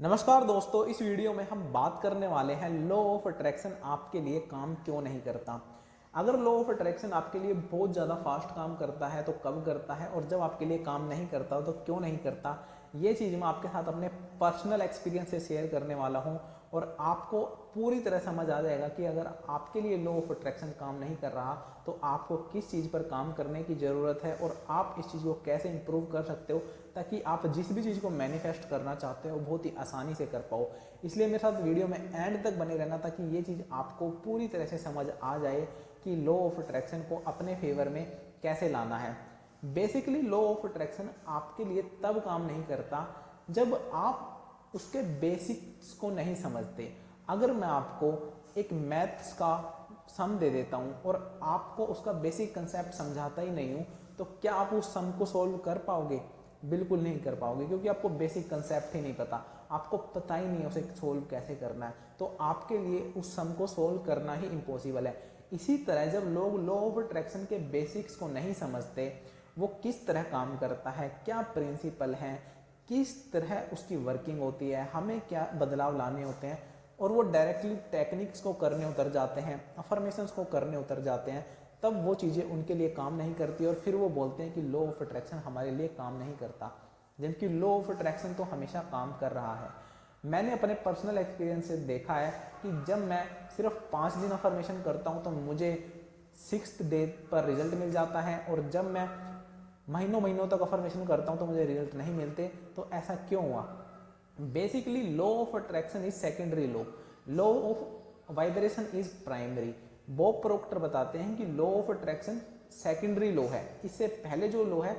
नमस्कार दोस्तों, इस वीडियो में हम बात करने वाले हैं लॉ ऑफ अट्रैक्शन आपके लिए काम क्यों नहीं करता। अगर लॉ ऑफ अट्रैक्शन आपके लिए बहुत ज़्यादा फास्ट काम करता है तो कब करता है, और जब आपके लिए काम नहीं करता तो क्यों नहीं करता, ये चीज़ मैं आपके साथ अपने पर्सनल एक्सपीरियंस से शेयर करने वाला हूँ। और आपको पूरी तरह समझ आ जाएगा कि अगर आपके लिए लॉ ऑफ अट्रैक्शन काम नहीं कर रहा तो आपको किस चीज़ पर काम करने की ज़रूरत है और आप इस चीज़ को कैसे इंप्रूव कर सकते हो, ताकि आप जिस भी चीज़ को मैनिफेस्ट करना चाहते हो बहुत ही आसानी से कर पाओ। इसलिए मेरे साथ वीडियो में एंड तक बने रहना, ताकि ये चीज़ आपको पूरी तरह से समझ आ जाए कि लॉ ऑफ अट्रैक्शन को अपने फेवर में कैसे लाना है। बेसिकली लॉ ऑफ अट्रैक्शन आपके लिए तब काम नहीं करता जब आप उसके बेसिक्स को नहीं समझते। अगर मैं आपको एक मैथ्स का सम दे देता हूं और आपको उसका बेसिक कंसेप्ट समझाता ही नहीं हूं, तो क्या आप उस सम को सॉल्व कर पाओगे? बिल्कुल नहीं कर पाओगे, क्योंकि आपको बेसिक कंसेप्ट ही नहीं पता, आपको पता ही नहीं उसे सोल्व कैसे करना है। तो आपके लिए उस सम को सोल्व करना ही इम्पॉसिबल है। इसी तरह जब लोग लॉ ऑफ अट्रैक्शन के बेसिक्स को नहीं समझते, वो किस तरह काम करता है, क्या प्रिंसिपल है, किस तरह उसकी वर्किंग होती है, हमें क्या बदलाव लाने होते हैं, और वो डायरेक्टली टेक्निक्स को करने उतर जाते हैं, अफर्मेशंस को करने उतर जाते हैं, तब वो चीज़ें उनके लिए काम नहीं करती और फिर वो बोलते हैं कि लॉ ऑफ अट्रैक्शन हमारे लिए काम नहीं करता, जबकि लॉ ऑफ अट्रैक्शन तो हमेशा काम कर रहा है। मैंने अपने पर्सनल एक्सपीरियंस से देखा है कि जब मैं सिर्फ 5 दिन अफर्मेशन करता हूँ तो मुझे 6th डे पर रिजल्ट मिल जाता है, और जब मैं महीनों महीनों तक अफर्मेशन करता हूँ तो मुझे रिजल्ट नहीं मिलते। तो ऐसा क्यों हुआ? Basically law of attraction is secondary law of vibration is primary. Bob proctor बताते हैं कि law of attraction secondary law है, इससे पहले जो लॉ है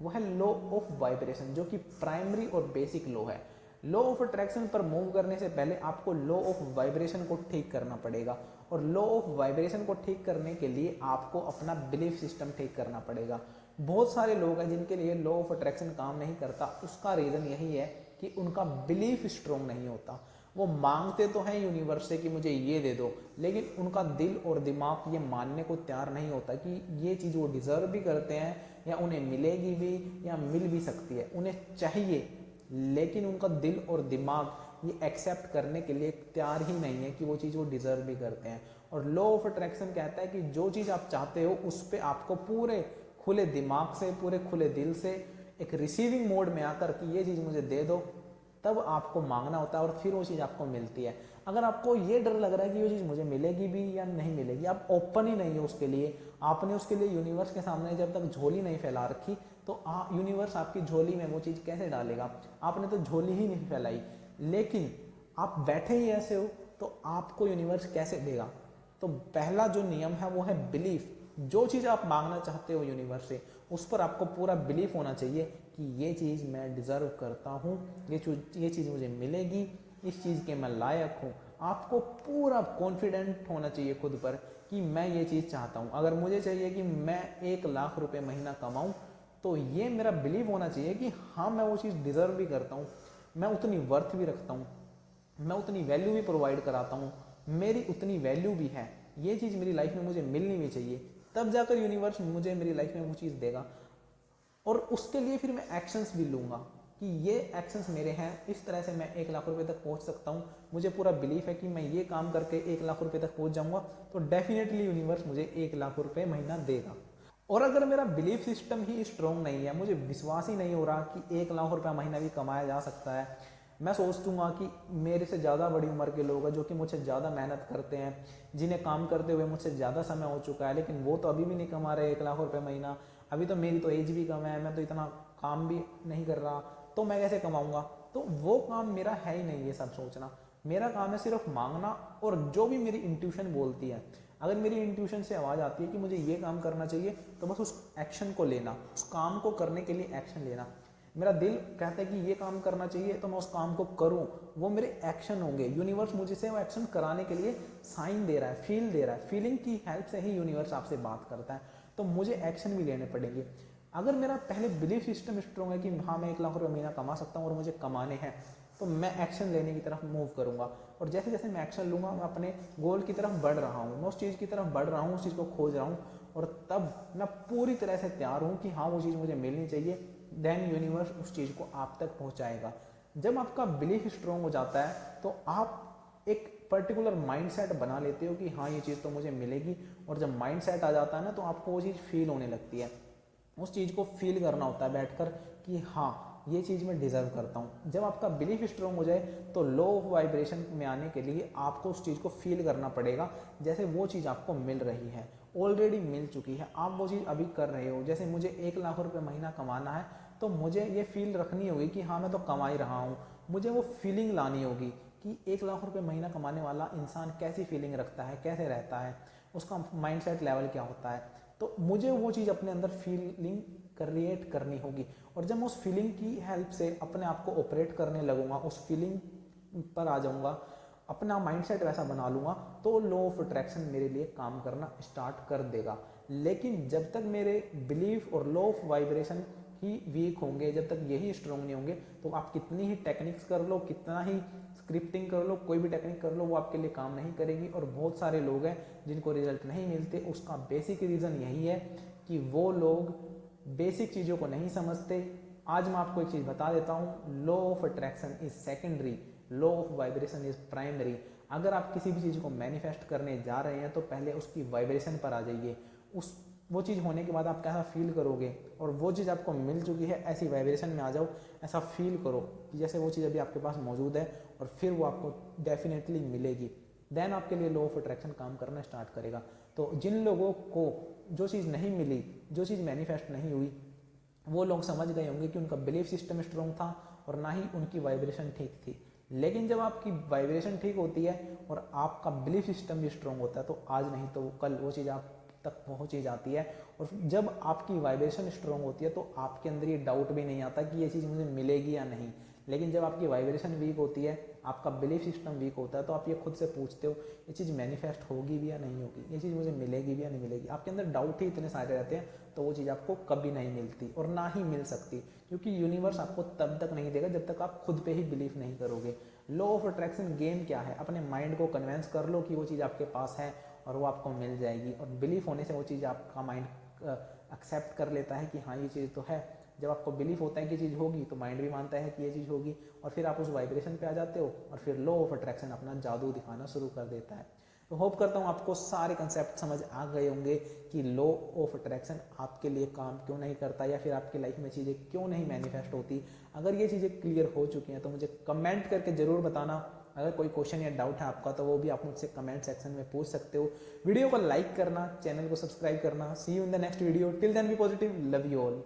वो है लॉ ऑफ वाइब्रेशन, जो कि प्राइमरी और बेसिक लॉ है। लॉ ऑफ अट्रैक्शन पर मूव करने से पहले आपको लॉ ऑफ वाइब्रेशन को ठीक करना पड़ेगा, और लॉ ऑफ वाइब्रेशन को ठीक करने के लिए आपको अपना बिलीफ सिस्टम ठीक करना पड़ेगा। बहुत सारे लोग हैं जिनके लिए लॉ ऑफ अट्रैक्शन काम नहीं करता, उसका रीज़न यही है कि उनका बिलीफ स्ट्रोंग नहीं होता। वो मांगते तो हैं यूनिवर्स से कि मुझे ये दे दो, लेकिन उनका दिल और दिमाग ये मानने को तैयार नहीं होता कि ये चीज़ वो डिजर्व भी करते हैं, या उन्हें मिलेगी भी, या मिल भी सकती है, उन्हें चाहिए, लेकिन उनका दिल और दिमाग ये एक्सेप्ट करने के लिए तैयार ही नहीं है कि वो चीज़ वो डिजर्व भी करते हैं। और लॉ ऑफ अट्रैक्शन कहता है कि जो चीज़ आप चाहते हो उस पर आपको पूरे खुले दिमाग से, पूरे खुले दिल से एक रिसीविंग मोड में आकर कि ये चीज़ मुझे दे दो, तब आपको मांगना होता है और फिर वो चीज़ आपको मिलती है। अगर आपको ये डर लग रहा है कि वो चीज़ मुझे मिलेगी भी या नहीं मिलेगी, आप ओपन ही नहीं हो उसके लिए, आपने उसके लिए यूनिवर्स के सामने जब तक झोली नहीं फैला रखी, तो यूनिवर्स आपकी झोली में वो चीज़ कैसे डालेगा? आपने तो झोली ही नहीं फैलाई। लेकिन आप बैठे ही ऐसे हो तो आपको यूनिवर्स कैसे देगा? तो पहला जो नियम है वो है बिलीफ। जो चीज़ आप मांगना चाहते हो यूनिवर्स से, उस पर आपको पूरा बिलीफ होना चाहिए कि ये चीज़ मैं डिज़र्व करता हूँ, ये चीज़ मुझे मिलेगी, इस चीज़ के मैं लायक हूँ। आपको पूरा कॉन्फिडेंट होना चाहिए खुद पर कि मैं ये चीज़ चाहता हूँ। अगर मुझे चाहिए कि मैं 1 लाख रुपए महीना कमाऊँ, तो ये मेरा बिलीव होना चाहिए कि हाँ, मैं वो चीज़ डिज़र्व भी करता हूँ, मैं उतनी वर्थ भी रखता हूँ, मैं उतनी वैल्यू भी प्रोवाइड कराता हूँ, मेरी उतनी वैल्यू भी है, ये चीज़ मेरी लाइफ में मुझे मिलनी भी चाहिए। तब जाकर यूनिवर्स मुझे मेरी लाइफ में वो चीज़ देगा, और उसके लिए फिर मैं एक्शंस भी लूँगा कि ये एक्शंस मेरे हैं, इस तरह से मैं 1 लाख रुपए तक पहुँच सकता हूँ। मुझे पूरा बिलीफ है कि मैं ये काम करके 1 लाख रुपए तक पहुँच जाऊँगा, तो डेफिनेटली यूनिवर्स मुझे 1 लाख रुपए महीना देगा। और अगर मेरा बिलीफ सिस्टम ही स्ट्रॉन्ग नहीं है, मुझे विश्वास ही नहीं हो रहा कि 1 लाख रुपया महीना भी कमाया जा सकता है, मैं सोचूंगा कि मेरे से ज़्यादा बड़ी उम्र के लोग हैं जो कि मुझसे ज़्यादा मेहनत करते हैं, जिन्हें काम करते हुए मुझसे ज़्यादा समय हो चुका है, लेकिन वो तो अभी भी नहीं कमा रहे 1 लाख रुपए महीना। अभी तो मेरी तो एज भी कम है, मैं तो इतना काम भी नहीं कर रहा, तो मैं कैसे कमाऊँगा? तो वो काम मेरा है ही नहीं ये सब सोचना। मेरा काम है सिर्फ मांगना, और जो भी मेरी इंट्यूशन बोलती है, अगर मेरी इंट्यूशन से आवाज़ आती है कि मुझे ये काम करना चाहिए, तो बस उस एक्शन को लेना, उस काम को करने के लिए एक्शन लेना। मेरा दिल कहता है कि ये काम करना चाहिए, तो मैं उस काम को करूं, वो मेरे एक्शन होंगे। यूनिवर्स मुझे से वो एक्शन कराने के लिए साइन दे रहा है, फील दे रहा है, फीलिंग की हेल्प से ही यूनिवर्स आपसे बात करता है, तो मुझे एक्शन भी लेने पड़ेंगे। अगर मेरा पहले बिलीफ सिस्टम स्ट्रॉन्ग है कि हाँ, मैं 1 लाख रुपये महीना कमा सकता हूँ और मुझे कमाने हैं, तो मैं एक्शन लेने की तरफ मूव करूंगा, और जैसे जैसे मैं एक्शन लूंगा मैं अपने गोल की तरफ बढ़ रहा हूँ, मैं उस चीज़ की तरफ बढ़ रहा हूँ, उस चीज़ को खोज रहा हूँ, और तब मैं पूरी तरह से तैयार हूँ कि हाँ, वो चीज़ मुझे मिलनी चाहिए। देन यूनिवर्स उस चीज़ को आप तक पहुँचाएगा। जब आपका बिलीफ स्ट्रॉन्ग हो जाता है तो आप एक पर्टिकुलर माइंडसेट बना लेते हो कि हाँ ये चीज़ तो मुझे मिलेगी, और जब माइंडसेट आ जाता है ना तो आपको वो चीज़ फील होने लगती है। उस चीज़ को फील करना होता है बैठकर कि हाँ ये चीज़ मैं डिज़र्व करता हूँ। जब आपका बिलीफ स्ट्रॉन्ग हो जाए तो लो ऑफ वाइब्रेशन में आने के लिए आपको उस चीज़ को फील करना पड़ेगा, जैसे वो चीज़ आपको मिल रही है, ऑलरेडी मिल चुकी है, आप वो चीज़ अभी कर रहे हो। जैसे मुझे 1 लाख रुपए महीना कमाना है तो मुझे ये फील रखनी होगी कि हाँ मैं तो कमा ही रहा हूँ, मुझे वो फीलिंग लानी होगी कि 1 लाख रुपए महीना कमाने वाला इंसान कैसी फीलिंग रखता है, कैसे रहता है, उसका माइंडसेट लेवल क्या होता है। तो मुझे वो चीज़ अपने अंदर फीलिंग क्रिएट करनी होगी, और जब मैं उस फीलिंग की हेल्प से अपने आप को ऑपरेट करने लगूंगा, उस फीलिंग पर आ जाऊंगा, अपना माइंडसेट वैसा बना लूंगा, तो लॉ ऑफ अट्रैक्शन मेरे लिए काम करना स्टार्ट कर देगा। लेकिन जब तक मेरे बिलीफ और लॉ ऑफ वाइब्रेशन ही वीक होंगे, जब तक यही स्ट्रॉन्ग नहीं होंगे, तो आप कितनी ही टेक्निक्स कर लो, कितना ही स्क्रिप्टिंग कर लो, कोई भी टेक्निक कर लो, वो आपके लिए काम नहीं करेगी। और बहुत सारे लोग हैं जिनको रिजल्ट नहीं मिलते, उसका बेसिक रीज़न यही है कि वो लोग बेसिक चीज़ों को नहीं समझते। आज मैं आपको एक चीज़ बता देता हूँ, law of attraction is secondary, law of vibration is primary. अगर आप किसी भी चीज़ को मैनिफेस्ट करने जा रहे हैं तो पहले उसकी वाइब्रेशन पर आ जाइए, उस वो चीज़ होने के बाद आप कैसा फील करोगे, और वो चीज़ आपको मिल चुकी है ऐसी वाइब्रेशन में आ जाओ, ऐसा फील करो कि जैसे वो चीज़ अभी आपके पास मौजूद है, और फिर वो आपको डेफिनेटली मिलेगी। देन आपके लिए लॉ ऑफ अट्रैक्शन काम करना स्टार्ट करेगा। तो जिन लोगों को जो चीज़ नहीं मिली, जो चीज़ मैनिफेस्ट नहीं हुई, वो लोग समझ गए होंगे कि उनका बिलीफ सिस्टम स्ट्रॉन्ग था और ना ही उनकी वाइब्रेशन ठीक थी। लेकिन जब आपकी वाइब्रेशन ठीक होती है और आपका बिलीफ सिस्टम भी स्ट्रॉन्ग होता है, तो आज नहीं तो कल वो चीज़ आप तक पहुंच ही जाती है। और जब आपकी वाइब्रेशन स्ट्रॉन्ग होती है तो आपके अंदर ये डाउट भी नहीं आता कि ये चीज़ मुझे मिलेगी या नहीं। लेकिन जब आपकी वाइब्रेशन वीक होती है, आपका बिलीफ सिस्टम वीक होता है, तो आप ये खुद से पूछते हो ये चीज़ मैनिफेस्ट होगी भी या नहीं होगी, ये चीज़ मुझे मिलेगी भी या नहीं मिलेगी। आपके अंदर डाउट ही इतने सारे रहते हैं, तो वो चीज़ आपको कभी नहीं मिलती और ना ही मिल सकती, क्योंकि यूनिवर्स आपको तब तक नहीं देगा जब तक आप खुद पे ही बिलीव नहीं करोगे। लॉ ऑफ अट्रैक्शन गेम क्या है, अपने माइंड को कन्वेंस कर लो कि वो चीज़ आपके पास है और वो आपको मिल जाएगी, और बिलीफ होने से वो चीज़ आपका माइंड एक्सेप्ट कर लेता है कि हाँ ये चीज़ तो है। जब आपको बिलीफ होता है कि चीज़ होगी तो माइंड भी मानता है कि ये चीज़ होगी, और फिर आप उस वाइब्रेशन पे आ जाते हो, और फिर लॉ ऑफ अट्रैक्शन अपना जादू दिखाना शुरू कर देता है। तो होप करता हूँ आपको सारे कंसेप्ट समझ आ गए होंगे कि लॉ ऑफ अट्रैक्शन आपके लिए काम क्यों नहीं करता, या फिर आपकी लाइफ में चीज़ें क्यों नहीं मैनिफेस्ट होती। अगर ये चीज़ें क्लियर हो चुकी हैं तो मुझे कमेंट करके ज़रूर बताना। अगर कोई क्वेश्चन या डाउट है आपका तो वो भी आप मुझसे कमेंट सेक्शन में पूछ सकते हो। वीडियो को लाइक करना, चैनल को सब्सक्राइब करना। See you in the next video, till then be positive, love you all.